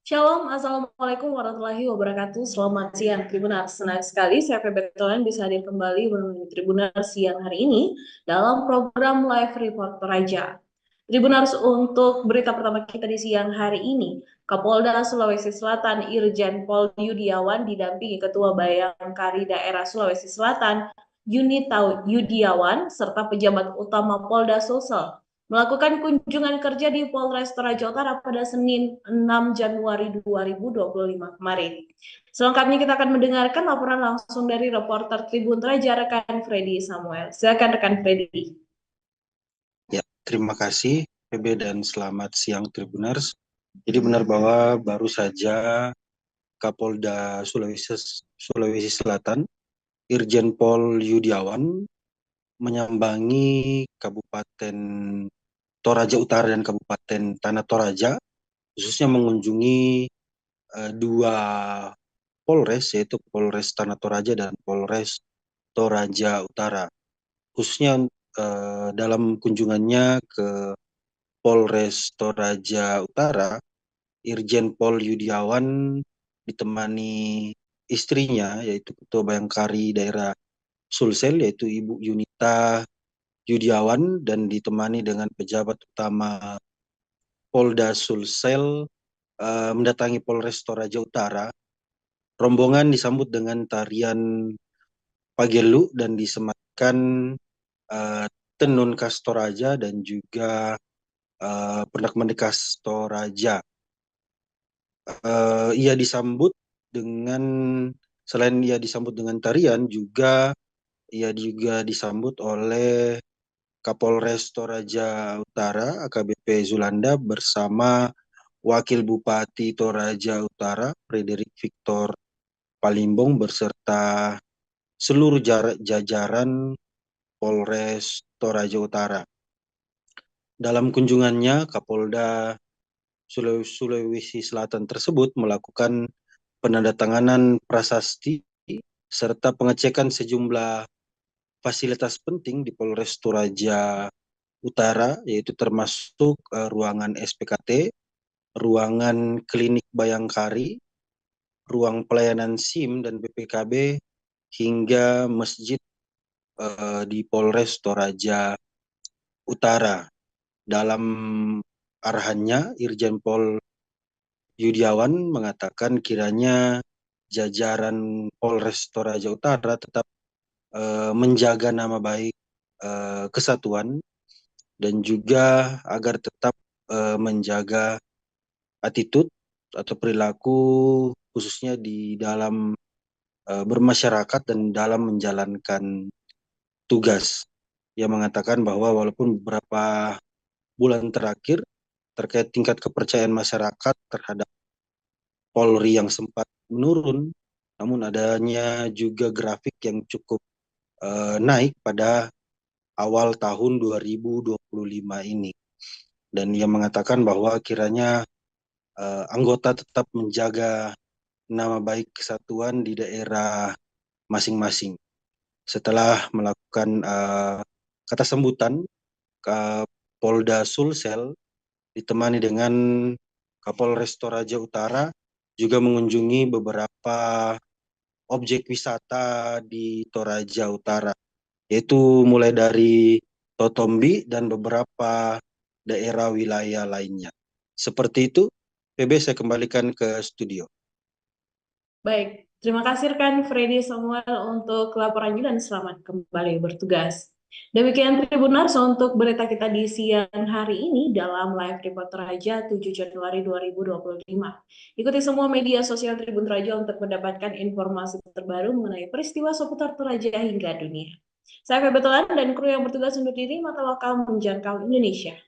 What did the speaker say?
Shalom, Assalamualaikum warahmatullahi wabarakatuh. Selamat siang, Tribuners. Senang sekali saya Feby Tolan bisa hadir kembali bersama Tribuners siang hari ini dalam program Live Report Toraja. Tribuners, untuk berita pertama kita di siang hari ini, Kapolda Sulawesi Selatan Irjen Pol Yudiawan didampingi Ketua Bayangkari Daerah Sulawesi Selatan Yunita Yudiawan serta pejabat utama Polda Sulsel melakukan kunjungan kerja di Polres Toraja Utara pada Senin 6 Januari 2025 kemarin. Selengkapnya kita akan mendengarkan laporan langsung dari reporter Tribun Toraja rekan Freddy Samuel. Silakan rekan Freddy. Ya, terima kasih PB dan selamat siang Tribuners. Jadi benar bahwa baru saja Kapolda Sulawesi Selatan Irjen Pol Yudiawan menyambangi Kabupaten Toraja Utara dan Kabupaten Tanah Toraja, khususnya mengunjungi dua Polres, yaitu Polres Tanah Toraja dan Polres Toraja Utara. Khususnya dalam kunjungannya ke Polres Toraja Utara, Irjen Pol Yudiawan ditemani istrinya, yaitu Ketua Bayangkari Daerah Sulsel, yaitu Ibu Yunita Yudiawan, dan ditemani dengan pejabat utama Polda Sulsel mendatangi Polres Toraja Utara. Rombongan disambut dengan tarian Pagelu dan disematkan tenun khas Toraja dan juga pernak-pernik khas Toraja. Ia disambut dengan selain ia disambut dengan tarian, ia juga disambut oleh Kapolres Toraja Utara AKBP Zulanda bersama Wakil Bupati Toraja Utara Frederick Victor Palimbong beserta seluruh jajaran Polres Toraja Utara. Dalam kunjungannya, Kapolda Sulawesi Selatan tersebut melakukan penandatanganan prasasti serta pengecekan sejumlah fasilitas penting di Polres Toraja Utara, yaitu termasuk ruangan SPKT, ruangan klinik Bayangkari, ruang pelayanan SIM dan BPKB, hingga masjid di Polres Toraja Utara. Dalam arahannya, Irjen Pol Yudiawan mengatakan kiranya jajaran Polres Toraja Utara tetap menjaga nama baik kesatuan dan juga agar tetap menjaga attitude atau perilaku khususnya di dalam bermasyarakat dan dalam menjalankan tugas. Ia mengatakan bahwa walaupun beberapa bulan terakhir terkait tingkat kepercayaan masyarakat terhadap Polri yang sempat menurun, namun adanya juga grafik yang cukup naik pada awal tahun 2025 ini. Dan ia mengatakan bahwa kiranya anggota tetap menjaga nama baik kesatuan di daerah masing-masing. Setelah melakukan kata sambutan, Polda Sulsel ditemani dengan Kapolres Toraja Utara juga mengunjungi beberapa objek wisata di Toraja Utara, yaitu mulai dari Totombi dan beberapa daerah wilayah lainnya. Seperti itu, PB saya kembalikan ke studio. Baik, terima kasih rekan Freddy Samuel untuk laporannya dan selamat kembali bertugas. Demikian Tribuners untuk berita kita di siang hari ini dalam Live Report Toraja 7 Januari 2025. Ikuti semua media sosial Tribun Toraja untuk mendapatkan informasi terbaru mengenai peristiwa seputar Toraja hingga dunia. Saya Feby Tolan dan kru yang bertugas undur diri, mata lokal menjangkau Indonesia.